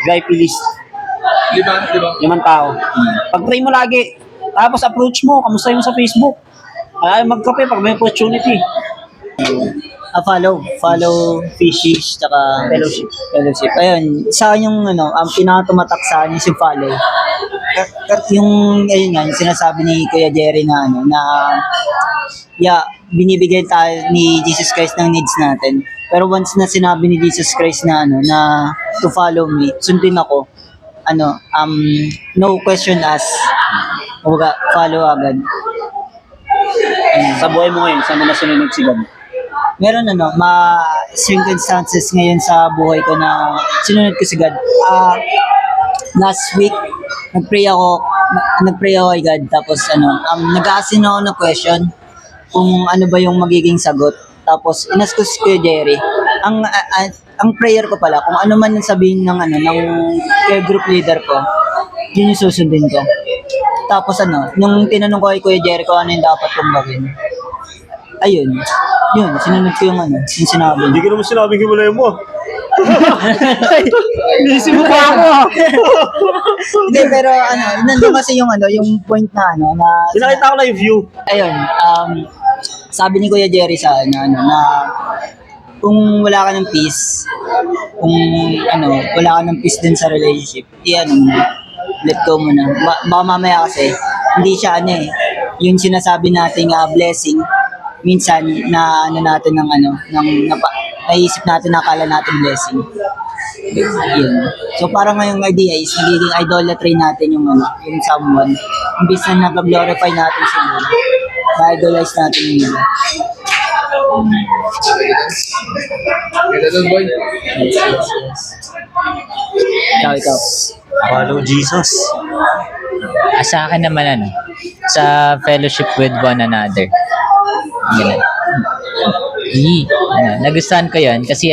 VIP list. Lima? 5 tao. Pag-pray mo lagi. Tapos approach mo, kamusta mo sa Facebook. Ay, magkape pag may opportunity. Follow fish, tsaka Fellowship. fellowship. Ayun, sa akin yung ang pinakatumatak sa akin is yung follow. Yung, ayun nga, yung sinasabi ni Kuya Jerry na binibigay tayo ni Jesus Christ ng needs natin. Pero once na sinabi ni Jesus Christ na na to follow me, sundin ako, no question asked. Kumbaga, follow agad. Sa buhay mo ngayon, saan mo na sinunod si God? Meron circumstances ngayon sa buhay ko na sinunod ko si God. Last week, nagpray ako kay God, tapos nag-aasin ako ng question kung ano ba yung magiging sagot. Tapos inask ko si Kuya Jerry. Ang prayer ko pala, kung ano man yung sabihin ng group leader ko, yun yung susundin ko. Tapos nung tinanong ko kay Kuya Jerry ko ano yung dapat kong gawin, ayun, sinunod ko yung sinabi. Hindi ko naman sinabing himalayan mo. Inisip mo pa ako. Hindi, pero nandun kasi yung point na Pinakita ko na yung view. ayun, sabi ni Kuya Jerry sa na kung wala ka ng peace, kung wala ka ng peace din sa relationship, let go mo na. Baka mamaya kasi, hindi siya yung sinasabi nating blessing, minsan na natin naisip natin na akala natin blessing. Yun. So parang ngayong idea is nagiging idolatry natin yung someone. Imbis na nag-glorify natin si Lord, na-idolize natin yung iba. Ganda doon, boy. Ikaw. Follow Jesus. Sa akin naman sa fellowship with one another. Ganun. Nagustuhan ko 'yon kasi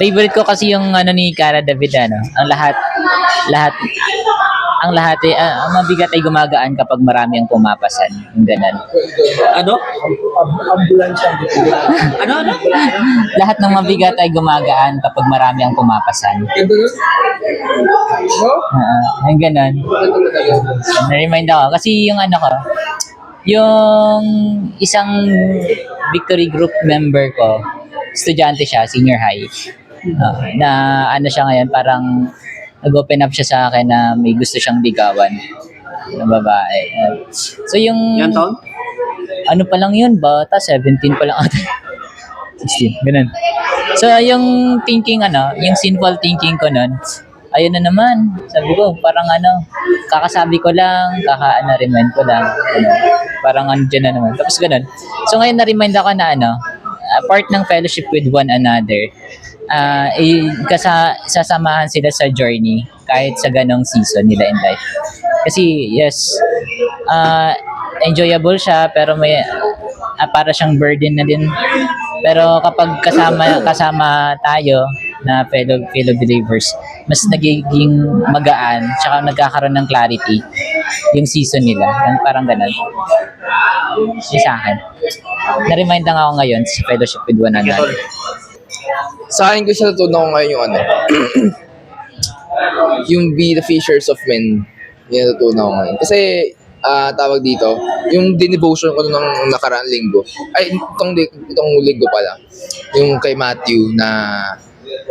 favorite ko kasi yung ni Cara David ang lahat ang mabigat ay gumagaan kapag marami ang pumapasan. Yung ganun. Ano? Lahat ng mabigat ay gumagaan kapag marami ang pumapasan. Ganda doon? No? Yung ganun. Na-remind ako. Kasi yung yung isang victory group member ko, estudyante siya, senior high. Na siya ngayon, parang nag-open up siya sa akin na may gusto siyang ligawan na babae. So yung... Yan taon? Pa lang yun, bata, 17 pa lang ata. 16, ganun. So yung thinking, yung sinful thinking ko nun, ayun na naman, sabi ko, parang kakasabi ko lang, remind ko lang, parang dyan na naman. Tapos ganun. So ngayon na-remind ako na part ng fellowship with one another, sasamahan sila sa journey kahit sa ganong season nila in life. Kasi yes, enjoyable siya pero may para siyang burden na din. Pero kapag kasama tayo na fellow believers, mas nagiging magaan tsaka nagkakaroon ng clarity yung season nila. Parang ganun. Yung sa akin. Na-remind lang ako ngayon sa fellowship with one another. Sa akin ko siya natutunan ko ngayon yung yung be the fishers of men. Yung natutunan ko ngayon. Kasi, tawag dito, yung dinevotion ko nung nakaraang linggo. Ay, itong linggo pala. Yung kay Matthew na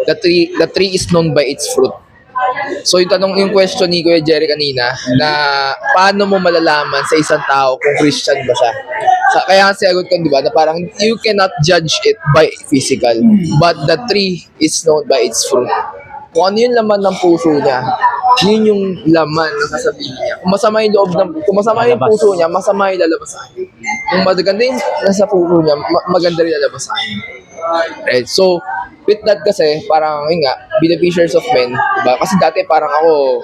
the tree is known by its fruit. So yung question ni Kuya Jerry kanina na paano mo malalaman sa isang tao kung Christian ba siya? Kaya nga sagot ko, di ba, na parang you cannot judge it by physical, but the tree is known by its fruit. Kung ano yung laman ng puso niya, yun yung laman ng sasabihin niya. Kung masama yung puso niya, masama yung lalabas sa akin. Kung maganda yung nasa puso niya, maganda rin lalabas sa akin. Right? So, with that kasi, parang, yun nga, be the fishers of men, diba? Kasi dati parang ako,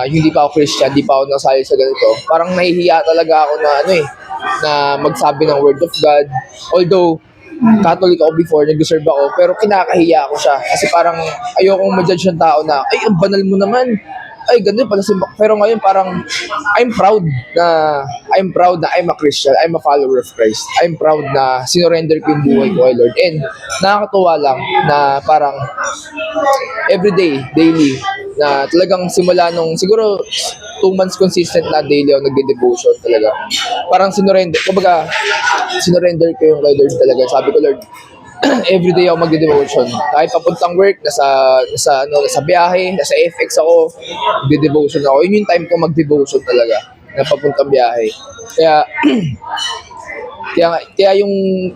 hindi pa ako Christian, hindi pa ako nasali sa ganito. Parang nahihiya talaga ako na, na magsabi ng word of God. Although, Catholic ako before, nag-serve ako, pero kinakahiya ako siya. Kasi parang ayokong ma-judge ng tao na, ay, ang banal mo naman. ay, ganun pala si pero ngayon parang, I'm proud na I'm a Christian, I'm a follower of Christ. I'm proud na sinurrender ko yung buhay ko kay Lord. And nakakatuwa lang na parang everyday, daily, na talagang simula nung siguro 2 months consistent na daily ako nagde-devotion talaga. Parang sinurrender ko yung kay Lord talaga. Sabi ko, Lord, everyday ako magde-devotion. Kahit papuntang work, nasa biyahe, nasa FX ako, magde-devotion ako. Yun yung time ko mag-devotion talaga, na papuntang biyahe. Kaya, kaya yung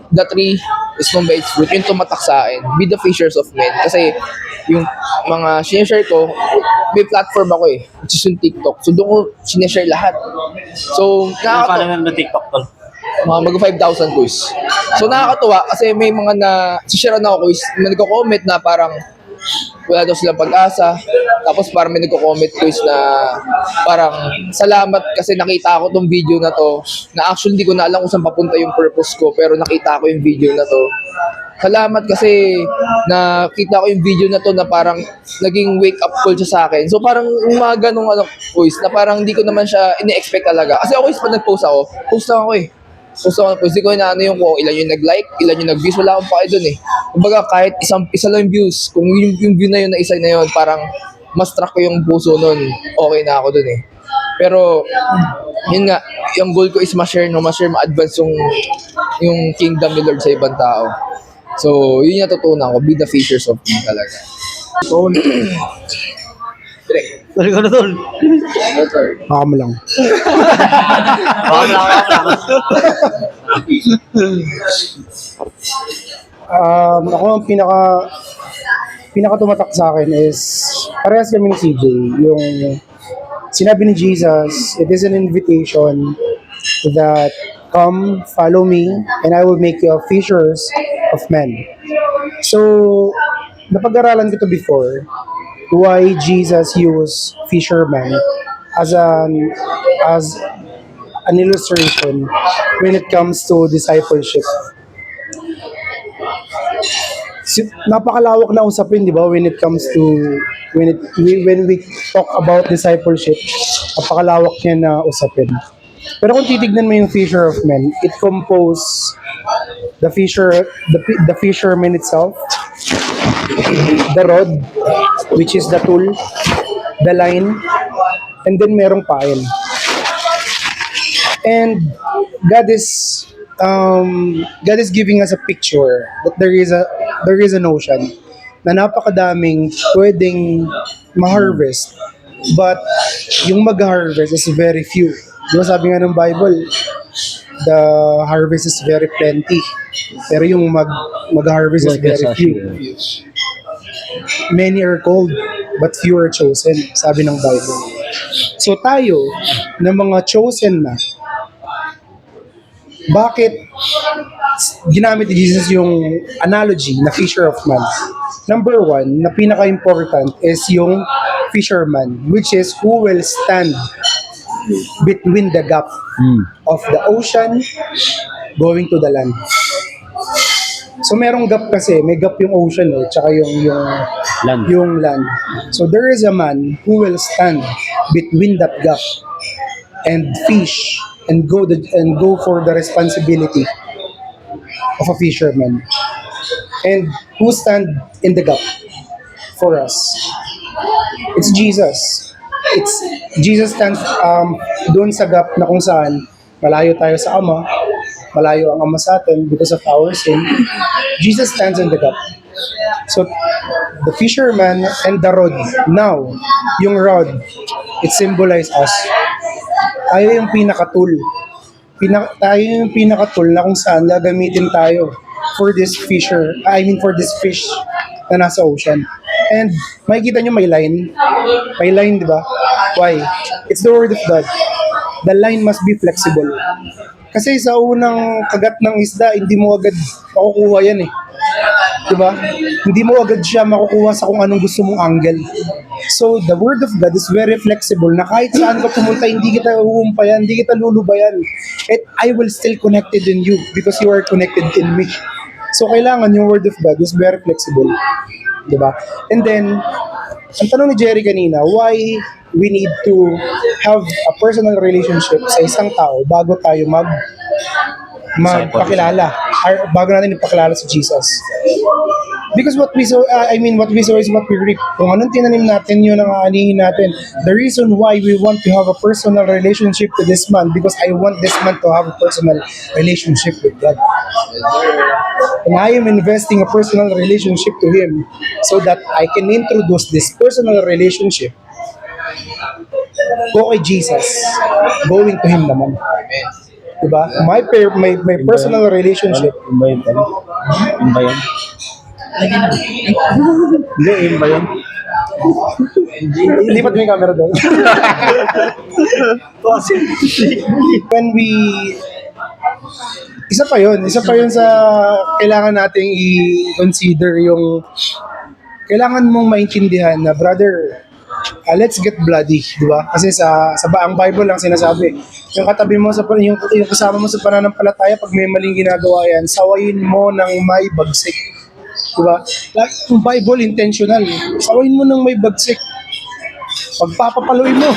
the tree is from by its fruit, yung tumatak sa akin, be the fishers of men. Kasi yung mga sinishare ko, may platform ako which is yung TikTok. So doon ko sinishare lahat. So, Ano pa naman ng TikTok tol? mga mag-5,000 quiz. So nakakatuwa kasi may mga share na ako quiz, may nagko-comment na parang wala daw silang pag-asa. Tapos parang may nagko-comment quiz na parang salamat kasi nakita ko tong video na to, na actually hindi ko na alam kung saan papunta yung purpose ko, pero nakita ko yung video na to. Salamat kasi nakita ko yung video na to na parang naging wake up call siya sa akin. So parang yung mga ganong quiz na parang hindi ko naman siya ini-expect talaga. Kasi ako pag nag-post ako, post lang ako Post di ko na yung kung ilan yung nag-like, ilan yung nag-views, wala akong pake dun Kumbaga kahit isa lang yung views, kung yung view na yun na isa na yun, parang mas track ko yung puso nun, okay na ako dun Pero, yun nga, yung goal ko is ma-share, ma-advance yung kingdom ni Lord sa ibang tao. So, yun yung natutunan ko, be the fishers of me talaga. Sorry ko na tol. Baka mo lang. Ako ang pinaka tumatak sa akin is parehas kami ni CJ. Yung sinabi ni Jesus, it is an invitation that come, follow me, and I will make you fishers of men. So, napag-aralan ko to before, why Jesus used fishermen as an illustration when it comes to discipleship. Napakalawak na usapin, di ba, when it comes to when we talk about discipleship, napakalawak niya na usapin. Pero kung titignan mo yung fisher of men, it compose the fisherman itself, the rod, which is the tool, the line, and then merong pail. And God is giving us a picture that there is an ocean na napakadaming pwedeng ma-harvest, but yung mag-harvest is very few. Di ba sabi nga ng Bible, the harvest is very plenty, pero yung mag-harvest is very few. Many are called, but few are chosen, sabi ng Bible. So tayo, na mga chosen na, bakit ginamit ni Jesus yung analogy na fisher of man? Number one, na pinaka-important is yung fisherman, which is who will stand between the gap of the ocean going to the land. So merong gap kasi, may gap yung ocean tsaka yung land. So there is a man who will stand between that gap and fish and go for the responsibility of a fisherman. And who stand in the gap for us? It's Jesus. Jesus stands doon sa gap na kung saan malayo tayo sa Ama, malayo ang Ama sa atin because of our sin. Jesus stands in the gap. So, the fisherman and the rod. Now, yung rod, it symbolizes us. Tayo yung pinaka-tool. Tayo yung pinaka-tool na kung saan gagamitin tayo for this fish na nasa ocean. And makikita nyo may line. May line, di ba? Why? It's the word of God. The line must be flexible. Kasi sa unang kagat ng isda, hindi mo agad makukuha yan Diba? Hindi mo agad siya makukuha sa kung anong gusto mong angle. So, the word of God is very flexible na kahit saan ka pumunta, hindi kita uumpayan, hindi kita lulubayan. And I will still connected in you because you are connected in me. So, kailangan yung word of God is very flexible. Diba? And then, ang tanong ni Jerry kanina, we need to have a personal relationship sa isang tao bago tayo magpakilala or bago natin ipakilala si Jesus. Because what we sow is what we reap. Kung anong tinanim natin, yun ang aanihin natin. The reason why we want to have a personal relationship to this man, because I want this man to have a personal relationship with God. And I am investing a personal relationship to him so that I can introduce this personal relationship ko kay Jesus, going to him naman. Diba? My personal relationship. Yung ba yun? Yung ba yun? Hindi, yung ba yun? Lipat mo yung camera doon. When we... Isa pa yun sa kailangan nating i-consider yung... Kailangan mong maintindihan na, brother, let's get bloody, di ba? Kasi ang Bible lang sinasabi, yung katabi mo yung kasama mo sa pananampalataya, pag may maling ginagawa yan, sawayin mo ng may bagsik. Di ba? Yung Bible intentional, sawayin mo ng may bagsik. Pagpapapaluin mo.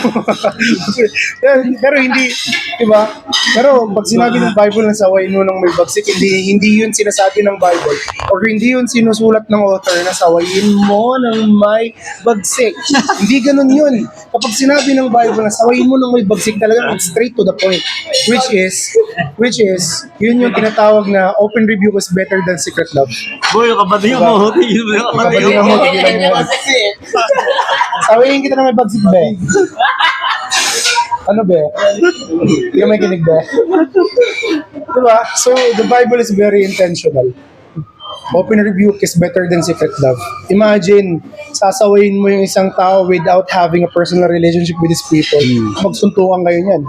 Pero hindi, di ba? Pero pag sinabi ng Bible na sawayin mo ng may bagsik, hindi yun sinasabi ng Bible. Or hindi yun sinusulat ng author na sawayin mo ng may bagsik. Hindi ganun yun. Kapag sinabi ng Bible na sawayin mo ng may bagsik, talaga it's straight to the point. Which is, yun yung tinatawag na open rebuke is better than secret love. Boy, yung kabading mo. Yung kabading mo. Sawayin kita ng may bagsik, be. Ano, be? Hindi ka may kinig, be. Diba? So, the Bible is very intentional. Open rebuke is better than secret love. Imagine, sasawayin mo yung isang tao without having a personal relationship with these people. Magsuntukan kayo niyan.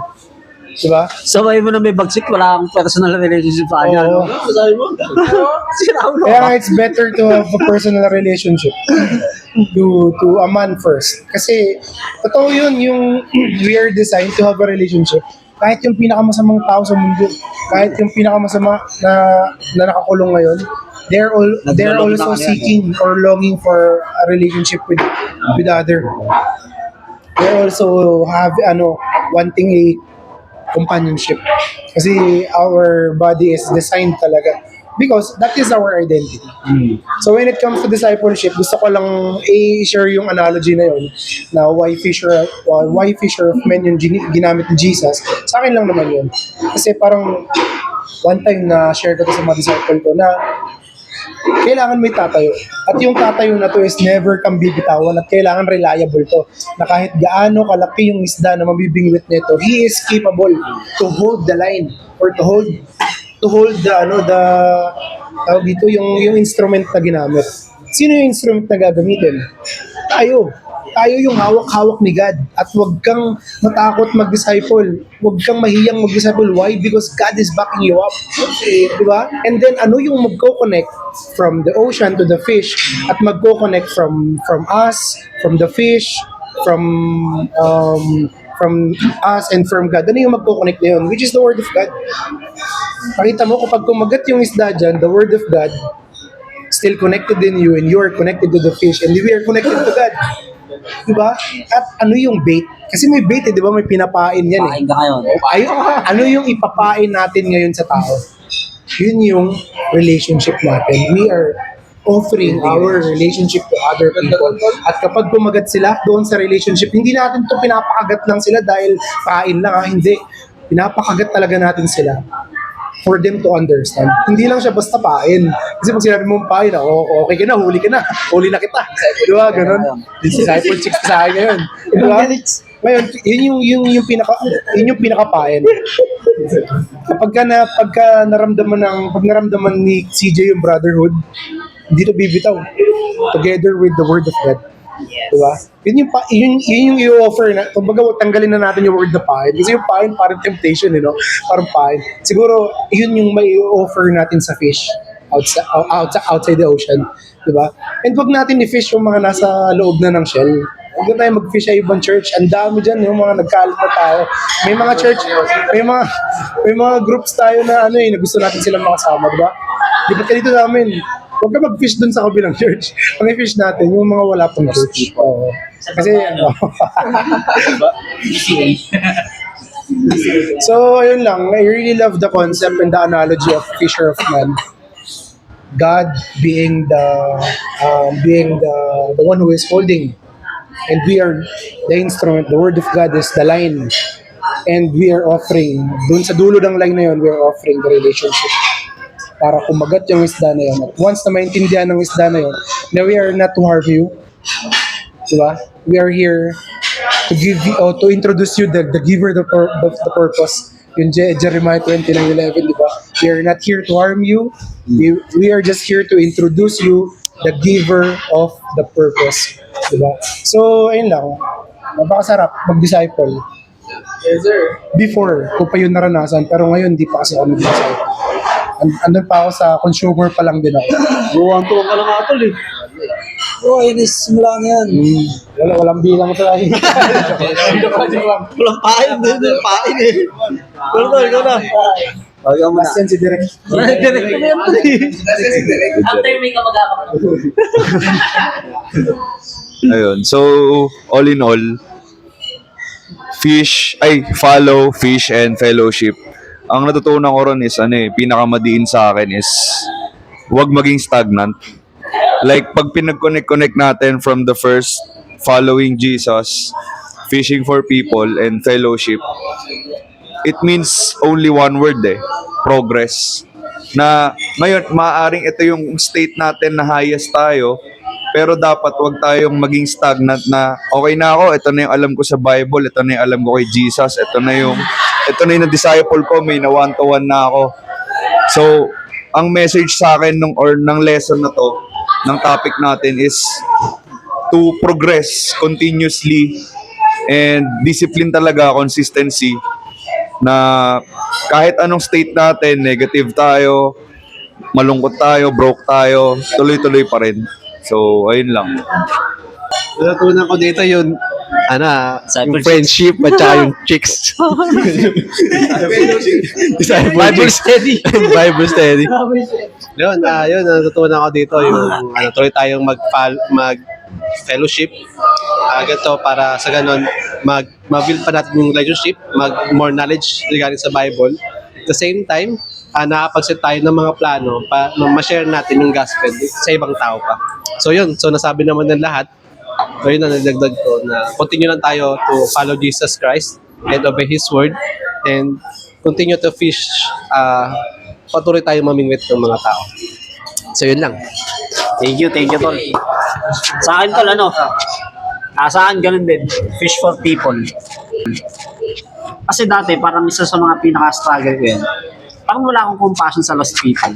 Diba? Sabay mo na may bagsik, wala akong personal relationship sa kanya. Oo. Sabi mo, sira ulo Kaya ka. nga it's better to have a personal relationship to a man first. Kasi, totoo yun, yung we are designed to have a relationship. Kahit yung pinakamasamang tao sa mundo, kahit yung pinakamasama na nakakulong ngayon, they're Naglalong also na kaya, seeking or longing for a relationship with other. They also have wanting a companionship. Kasi our body is designed talaga because that is our identity. So when it comes to discipleship, gusto ko lang i-share yung analogy na yun na why fisher of men yung ginamit ni Jesus. Sa akin lang naman yun. Kasi parang one time na share ko to sa mga disciple ko na kailangan may tatayo. At yung tatayo na to is never kang bibitawan at kailangan reliable to. Na kahit gaano kalaki yung isda na mabibingwit nito, he is capable to hold the line or to hold tawag dito yung instrument na ginamit. Sino yung instrument na gagamitin? Tayo yung hawak-hawak ni God. At huwag kang matakot mag-disciple. Huwag kang mahiyang mag-disciple. Why? Because God is backing you up. Diba? And then, ano yung magko-connect from the ocean to the fish at magko-connect from us, from the fish, from us and from God. Ano yung magko-connect na yun? Which is the Word of God. Pakita mo, kapag kumagat yung isda dyan, the Word of God still connected in you and you are connected to the fish and we are connected to God. Diba? At ano yung bait? Kasi may bait diba? May pinapain yan Pain ka ngayon. Ano yung ipapain natin ngayon sa tao? Yun yung relationship natin. We are offering our relationship to other people. At kapag kumagat sila doon sa relationship, hindi natin to pinapakagat lang sila dahil pain lang. Hindi. Pinapakagat talaga natin sila for them to understand. Hindi lang siya basta pain. Kasi pag sinabi mong pain, okay ka na, huli na kita. Di ba? Ganon. Disciple chicks sa akin ngayon. Di ba? Ngayon, yun yung pinaka-pain. Pagka naramdaman ni CJ yung brotherhood, hindi to bibitaw. Together with the Word of God. Diba? Yun yung i-offer na, kumbaga tanggalin na natin yung word na pain. Kasi yung pain parang temptation, parang pain. Siguro, yun yung may i-offer natin sa fish outside the ocean. Diba? And wag natin i-fish yung mga nasa loob na ng shell. Huwag na tayo mag-fish sa ibang church. Ang dami dyan, yung mga nagkalat na tao. May mga church, may mga groups tayo na na gusto natin silang makasama, diba? Di ba dito namin? Huwag ka mag-fish dun sa kabilang church. Ang i-fish natin, yung mga wala pang church. Oo. Kasi, so, ayun lang. I really love the concept and the analogy of Fisher of Man. God being the one who is holding, and we are the instrument. The word of God is the line, and we are offering. Dun sa dulo ng line na yun, we are offering the relationship para kumagat yung isda na yun. At once na maintindihan ng isda na yun, na we are not to harm you, diba? We are here to give you, to introduce you the giver of the purpose. Yung Jeremiah 29:11, di ba? We are not here to harm you. We are just here to introduce you the giver of the purpose. Di ba? So, ayun lang. Napakasarap mag-disciple. Yes, sir. Before, ko pa yun naranasan, pero ngayon, di pa kasi ako nag-disciple. Andun pa ako sa consumer pa lang din ako. Buwang-tuwang ka lang nga tol eh. Oo, yun is simula na yan. Walang bilang sa akin. Walang pain, walang pain eh. Pero tol, ikaw na. Huwag mo na. Last si Direk. Direct ko na yan tol eh. After may kamag-amak. Ayun. So, all in all, follow, fish, and fellowship. Ang natutunan ko ron is, pinakamadiin sa akin is, huwag maging stagnant. Like, pag pinag-connect natin from the first, following Jesus, fishing for people, and fellowship, it means only one word progress. Na ngayon, maaaring ito yung state natin na highest tayo, pero dapat wag tayong maging stagnant na okay na ako, ito na yung alam ko sa Bible, ito na yung alam ko kay Jesus, ito na yung disciple ko, may na one-to-one na ako. So, ang message sa akin ng lesson na to, ng topic natin is to progress continuously and discipline talaga, consistency, na kahit anong state natin, negative tayo, malungkot tayo, broke tayo, tuloy-tuloy pa rin. So, ayun lang. Natutunan ko dito yung Discipleship. friendship at saka yung chicks. Bible study. Bible study. Yun, natutunan ko dito yung tuloy tayong mag-fellowship. Ganito para sa ganun, mag-build pa natin yung relationship, more knowledge regarding sa Bible. At the same time, nakapag-set tayo ng mga plano para ma-share natin yung gospel sa ibang tao pa. So yun, nasabi naman ng lahat. So yun ang nagdagdag ko na continue lang tayo to follow Jesus Christ and obey His word and continue to fish. Patuloy tayo mamingwit ng mga tao. So yun lang. Thank you tol. Sa akin tol, sa akin ganun din. Fish for people. Kasi dati, parang isa sa mga pinaka-struggle ko yan. Parang wala akong compassion sa lost people.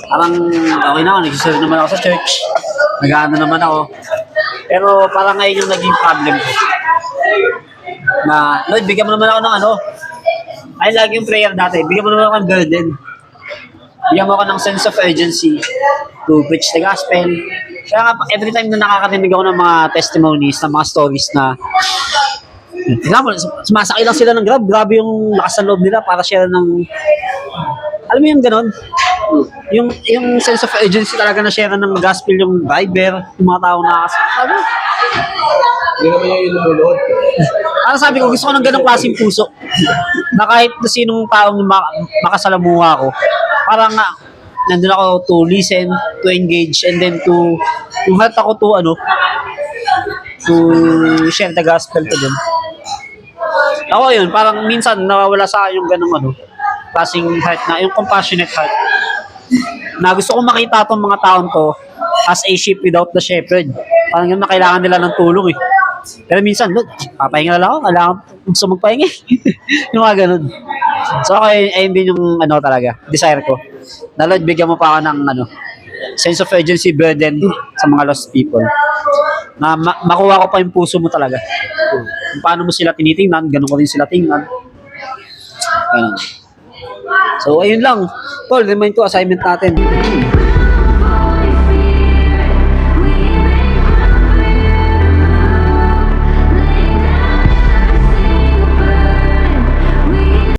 Parang okay na ako, nag-serve naman ako sa church. Nag-ano naman ako. Pero parang ngayon yung naging problem ko. Na, Lord, bigyan mo naman ako ng ay lagi yung prayer dati, bigyan mo naman ako ng burden. Bigyan mo ako ng sense of urgency to preach the gospel. Kaya nga, every time na nakakarinig ako ng mga testimonies, ng mga stories na example, sumasakay lang sila ng Grab, grabe yung lakas ng loob nila para share ng, alam mo yung ganon? Yung sense of urgency talaga na share ng gospel yung driver, yung mga taong nakasama. Hindi naman yung ilumulod. Parang sabi ko, gusto ko ng ganong klaseng puso na kahit na sinong taong makasalamuha ko, parang nga, nandun ako to listen, to engage, and then to help ako to share the gospel to them. Ako yun, parang minsan nawawala sa akin yung ganong klaseng heart na, yung compassionate heart. Na gusto kong makita itong mga taon to as a sheep without the shepherd. Parang yun na kailangan nila ng tulong eh. Pero minsan, look, papahinga na lang ako, kailangan gusto magpahinga eh. Yung mga ganun. So ako, ayun din yung talaga, desire ko. Na Lord, bigyan mo pa ako ng sense of urgency burden sa mga lost people. Na makuha ko pa yung puso mo talaga. Kung paano mo sila tinitingnan, ganun ko rin sila tingnan. Ganun. So, ayun lang. Paul, remind ko assignment natin.